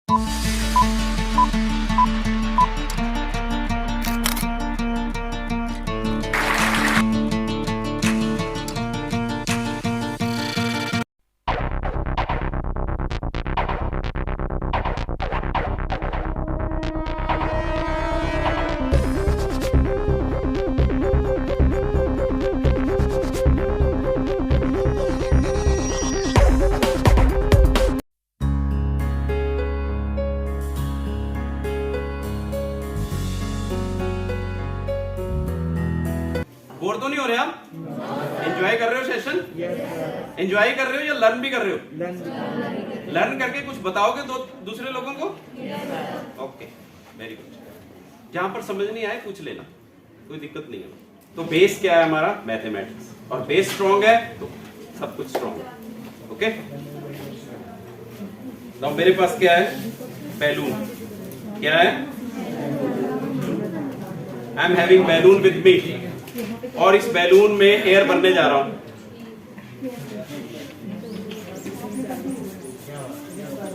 Bore तो नहीं हो रहे आप? एंजॉय कर रहे हो सेशन? एंजॉय कर रहे हो या लर्न भी कर रहे हो? लर्न करके कुछ बताओगे दूसरे लोगों को? Okay, very good. जहां पर समझ नहीं आए पूछ लेना, कोई दिक्कत नहीं है। तो बेस क्या है हमारा? मैथमेटिक्स। और बेस स्ट्रॉन्ग है तो सब कुछ स्ट्रॉन्ग है। ओके, तो मेरे पास क्या है? बैलून। क्या है? I am having balloon with me, और इस बैलून में एयर भरने जा रहा हूं।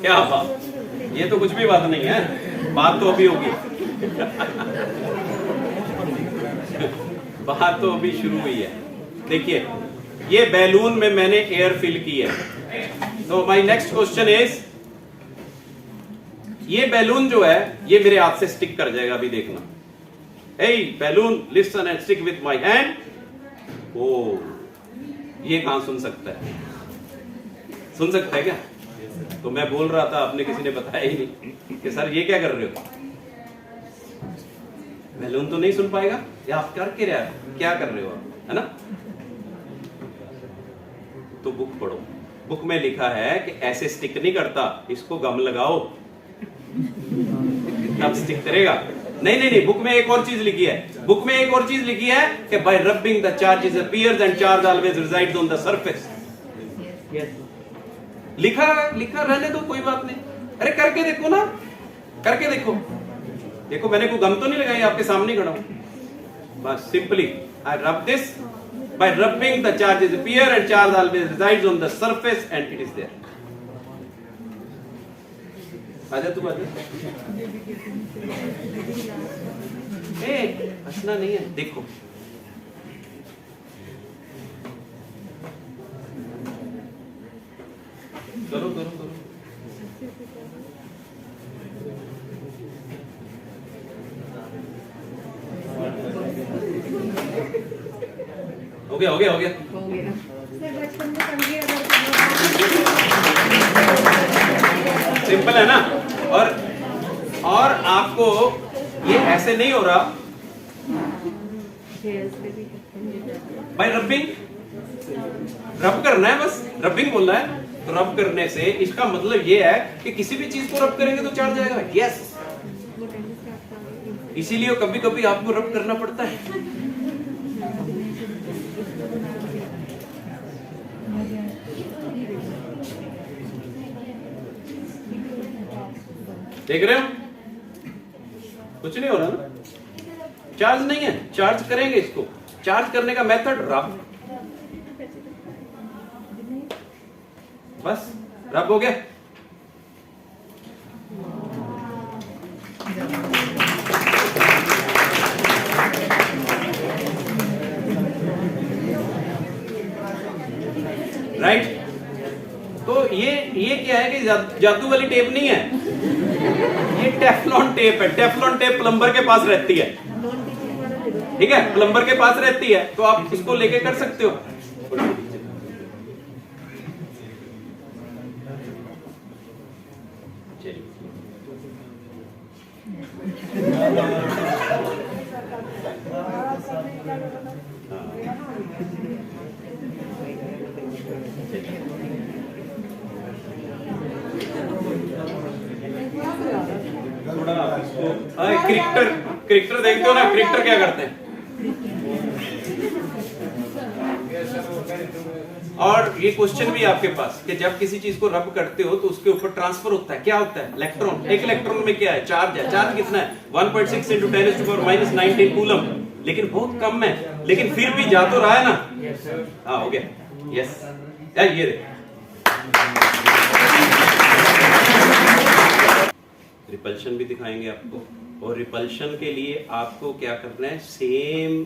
क्या बात, ये तो कुछ भी बात नहीं है, बात तो अभी होगी। बात तो अभी शुरू हुई है। देखिए, ये बैलून में मैंने एयर फिल की है। तो माय नेक्स्ट क्वेश्चन इज, ये बैलून जो है ये मेरे हाथ से स्टिक कर जाएगा, अभी देखना। Hey balloon, listen and stick with my hand. Oh, ये कहां सुन सकता है? सुन सकता है क्या? तो मैं बोल रहा था, आपने किसी ने बताया ही नहीं कि सर ये क्या कर रहे हो? बैलून तो नहीं सुन पाएगा, या आप कर के रहे हो? क्या कर रहे हो आप, है ना? तो बुक पढ़ो, बुक में लिखा है कि ऐसे स्टिक नहीं करता, इसको गम लगाओ तब स्टिक करेगा। नहीं, बुक में एक और चीज लिखी है। बुक में एक और चीज लिखी है कि bye rubbing the charges appears and charge always resides on the surface. लिखा रहने दो, कोई बात नहीं। अरे करके देखो ना, करके देखो। देखो मैंने कोई गम तो नहीं लगाई, आपके सामने खड़ा हूं। बस simply I rub this by rubbing the charges appear and charge always resides on the surface and it is there. आजा तू, आजा। हंसना नहीं है, देखो। करो। हो गया। सिंपल है ना? और आपको ये ऐसे नहीं हो रहा भाई, रबिंग रब करना है, बस रबिंग बोलना है। तो रब करने से इसका मतलब ये है कि किसी भी चीज को रब करेंगे तो चार्ज आएगा। यस, इसीलिए कभी कभी आपको रब करना पड़ता है। देख रहे हो, कुछ नहीं हो रहा ना? चार्ज नहीं है, चार्ज करेंगे इसको। चार्ज करने का मेथड रब, बस रब हो गया। राइट? तो ये क्या है कि जादू वाली टेप नहीं है, ये टेफलॉन टेप है। टेफलॉन टेप प्लम्बर के पास रहती है, ठीक है? प्लम्बर के पास रहती है, तो आप इसको लेके कर सकते हो। क्रिकेटर देखते हो ना, क्रिकेटर क्या करते हैं? और ये क्वेश्चन भी आपके पास कि जब किसी चीज को रब करते हो तो उसके ऊपर ट्रांसफर होता है। क्या होता है? इलेक्ट्रॉन। एक इलेक्ट्रॉन में क्या है? चार्ज है। चार्ज कितना है? 1.6 × 10⁻⁻19 कूलम। लेकिन बहुत कम है, लेकिन फिर भी जा तो रहा है ना? हाँ, हो गया। यस, ये देख, रिपल्शन भी दिखाएंगे आपको, और रिपल्शन के लिए आपको क्या करना है, सेम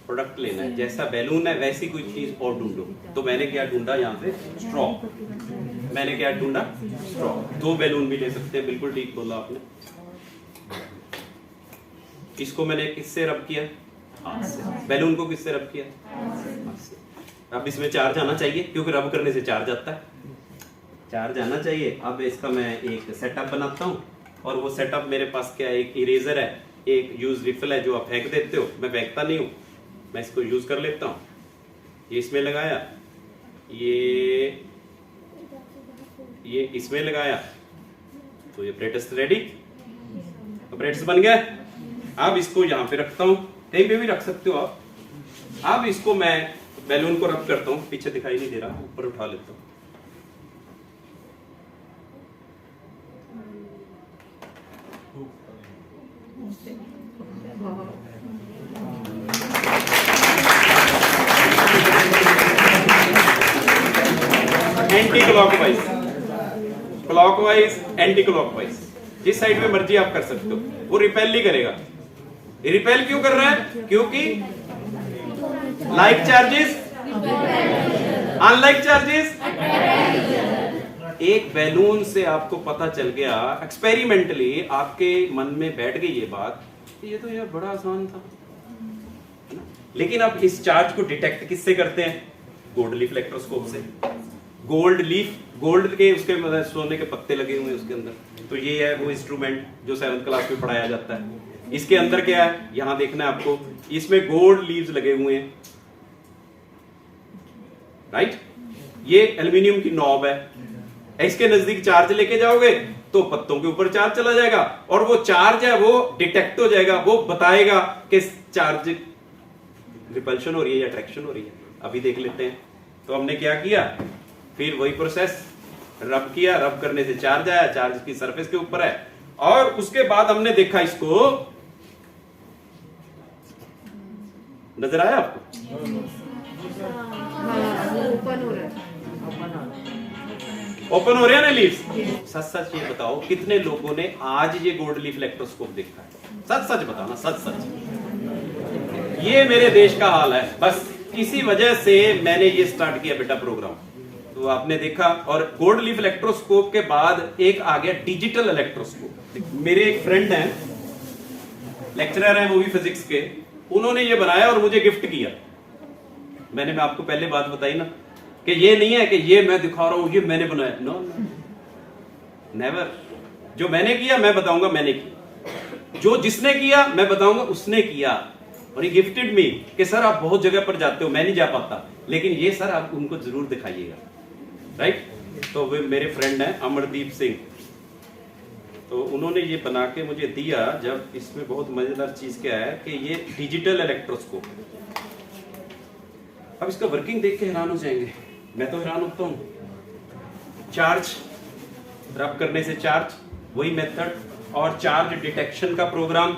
प्रोडक्ट लेना है, जैसा बैलून है वैसी कोई चीज और ढूंढो। तो मैंने क्या ढूंढा यहाँ पे, स्ट्रॉ। मैंने क्या ढूंढा, स्ट्रॉ। 2 बैलून भी ले सकते हैं, बिल्कुल ठीक बोला आपने। इसको मैंने किससे रब किया, हाथ से। बैलून को किससे रब किया, हाथ से। अब इसमें चार्ज आना चाहिए, क्योंकि रब करने से चार्ज आता है, चार्ज आना चाहिए। अब इसका मैं एक सेटअप बनाता हूँ, और वो सेटअप मेरे पास क्या है, एक इरेजर है, एक यूज रिफिल है जो आप फेंक देते हो, मैं फेंकता नहीं हूँ, मैं इसको यूज कर लेता हूँ। ये इसमें लगाया, ये इसमें लगाया, तो ये अपरेटस रेडी, अपरेटस बन गया। अब इसको यहाँ पे रखता हूँ, कहीं पे भी रख सकते हो आप। अब इसको मैं बैलून को रब करता हूँ, पीछे दिखाई नहीं दे रहा, ऊपर उठा लेता हूँ। Anti clockwise, clockwise, anti clockwise, जिस साइड में मर्जी आप कर सकते हो। वो रिपेल नहीं करेगा। रिपेल क्यों कर रहा है, क्योंकि लाइक चार्जेस, अनलाइक चार्जेस। एक बैलून से आपको पता चल गया, एक्सपेरिमेंटली आपके मन में बैठ गई ये बात, ये तो यार बड़ा आसान था, है ना? लेकिन अब इस चार्ज को डिटेक्ट किससे करते हैं, गोल्ड लीफ इलेक्ट्रोस्कोप से। गोल्ड लीफ, गोल्ड के उसके मतलब सोने के पत्ते लगे हुए हैं उसके अंदर। तो ये है वो इंस्ट्रूमेंट जो 7th क्लास में पढ़ाया जाता है। इसके अंदर क्या है, यहां देखना है आपको, इसमें गोल्ड लीव्स लगे हुए हैं, राइट। ये एल्यूमिनियम की नॉब है, इसके नजदीक चार्ज लेके जाओगे तो पत्तों के ऊपर चार्ज चला जाएगा, और वो चार्ज है वो डिटेक्ट हो जाएगा, वो बताएगा कि चार्ज रिपल्शन हो रही है या अट्रैक्शन हो रही है। अभी देख लेते हैं। तो हमने क्या किया, फिर वही प्रोसेस, रब किया, रब करने से चार्ज आया, चार्ज की सरफेस के ऊपर है, और उसके बाद हमने देखा इसको, नजर आया आपको, ओपन हो रहे हैं ना लीव्स। सच सच ये बताओ, कितने लोगों ने आज ये गोल्ड लीफ इलेक्ट्रोस्कोप देखा है? सच सच बताओ ना, सच सच। ये मेरे देश का हाल है, बस इसी वजह से मैंने ये स्टार्ट किया बेटा प्रोग्राम। तो आपने देखा, और गोल्ड लीफ इलेक्ट्रोस्कोप के बाद एक आ गया डिजिटल इलेक्ट्रोस्कोप। मेरे एक फ्रेंड हैं, लेक्चरर हैं वो भी फिजिक्स के, उन्होंने ये बनाया और मुझे गिफ्ट किया। मैं आपको पहले बात बताई ना कि ये नहीं है कि ये मैं दिखा रहा हूं ये मैंने बनाया, नो नेवर। जो मैंने किया मैं बताऊंगा मैंने किया, जो जिसने किया मैं बताऊंगा उसने किया। और ये गिफ्टेड मी कि सर आप बहुत जगह पर जाते हो, मैं नहीं जा पाता, लेकिन ये सर आप उनको जरूर दिखाइएगा, राइट। तो वे मेरे फ्रेंड हैं अमरदीप सिंह, तो उन्होंने ये बना के मुझे दिया। जब इसमें बहुत मजेदार चीज क्या है कि ये डिजिटल इलेक्ट्रोस्कोप, अब इसका वर्किंग देख के हैरान हो जाएंगे, मैं तो हैरान होता हूं। चार्ज रब करने से चार्ज, वही मेथड, और चार्ज डिटेक्शन का प्रोग्राम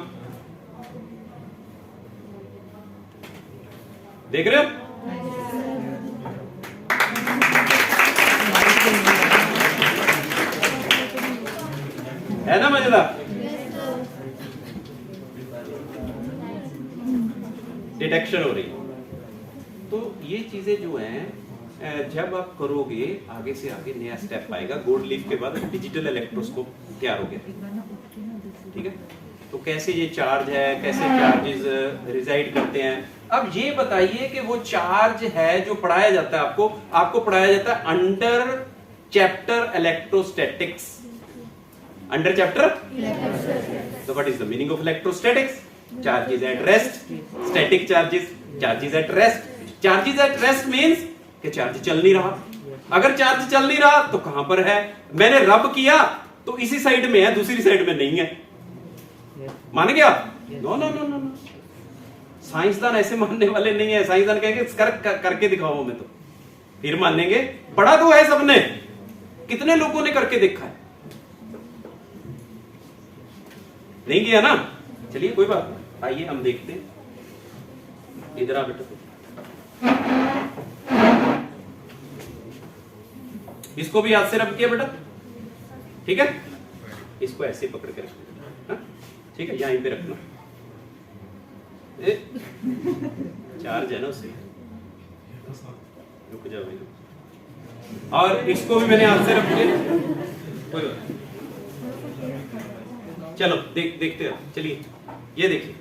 देख रहे हो। है ना मजेदार। डिटेक्शन हो रही है। तो ये चीजें जो हैं जब आप करोगे आगे से आगे नया स्टेप आएगा। गोल्ड लीफ के बाद डिजिटल इलेक्ट्रोस्कोप तैयार हो गया, ठीक है। तो कैसे ये चार्ज है, कैसे चार्जेस रिजाइड करते हैं। अब ये बताइए कि वो चार्ज है जो पढ़ाया जाता है आपको पढ़ाया जाता है under chapter electrostatics, under chapter. तो what is the meaning of electrostatics? Charges at rest, static charges, charges at rest. Charges at rest means कि चार्ज चल नहीं रहा। अगर चार्ज चल नहीं रहा तो कहां पर है? मैंने रब किया तो इसी साइड में है, दूसरी साइड में नहीं है। मान गया? नो नो नो नो, साइंसदान ऐसे मानने वाले नहीं है। साइंसदान कहेंगे करके दिखाओ, मैं तो फिर मानेंगे। पढ़ा तो है सबने, कितने लोगों ने करके देखा है? नहीं किया ना। चलिए कोई बात नहीं, आइए हम देखते हैं। इधर आ बेटा, इसको भी हाथ से रब किया बेटा, ठीक है। इसको ऐसे पकड़ के रखना, ठीक है, यहीं पे रखना। चार्ज है ना उससे, रुक जाओ भाई। और इसको भी मैंने हाथ से रख लिया, कोई बात नहीं। चलो देखते रहो, चलिए ये देखिए,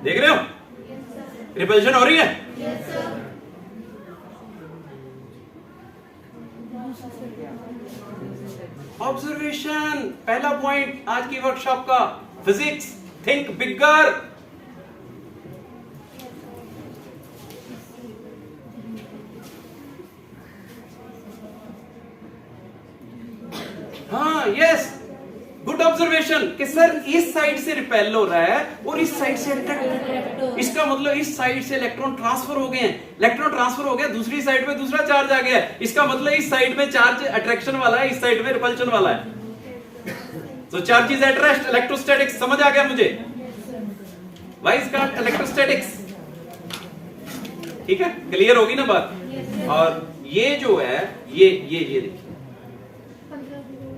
देख रहे हो रिपल्शन हो रही है? ऑब्जर्वेशन, पहला पॉइंट आज की वर्कशॉप का, फिजिक्स, थिंक बिगर। हाँ, यस, गुड ऑब्जर्वेशन कि सर इस साइड से रिपेल हो रहा है और इस साइड से अट्रैक्ट, इसका मतलब इस साइड से इलेक्ट्रॉन ट्रांसफर हो गए हैं, इलेक्ट्रॉन ट्रांसफर हो गया, दूसरी साइड पे दूसरा चार्ज आ गया है, इसका मतलब इस साइड में चार्ज अट्रैक्शन वाला है, इस साइड में रिपल्शन वाला है। तो चार्जेस एट रेस्ट, इलेक्ट्रोस्टैटिक्स, समझ आ गया मुझे? Why is called electrostatics? ठीक है, क्लियर होगी ना बात? और ये जो है ये देखिए,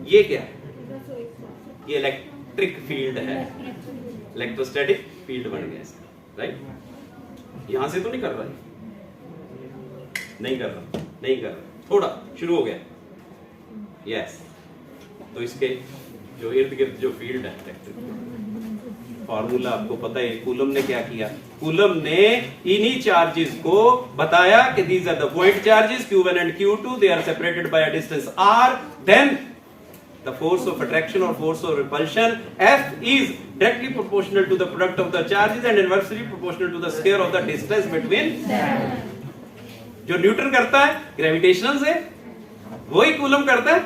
ये क्या है? ये इलेक्ट्रिक फील्ड है, इलेक्ट्रोस्टैटिक फील्ड बन गया इसका, राइट? यहां से तो नहीं कर रहा, नहीं कर रहा, थोड़ा शुरू हो गया, यस। तो इसके जो इर्द गिर्द जो फील्ड है, फॉर्मूला आपको पता है, कूलम ने क्या किया? कूलम ने इन्हीं चार्जेस को बताया कि these are the point charges Q1 and Q2, they are separated by a distance r, then the force of attraction or force of repulsion F is directly proportional to the product of the charges and inversely proportional to the square of the distance between them. जो Newton करता है gravitational से, वही coulomb करता है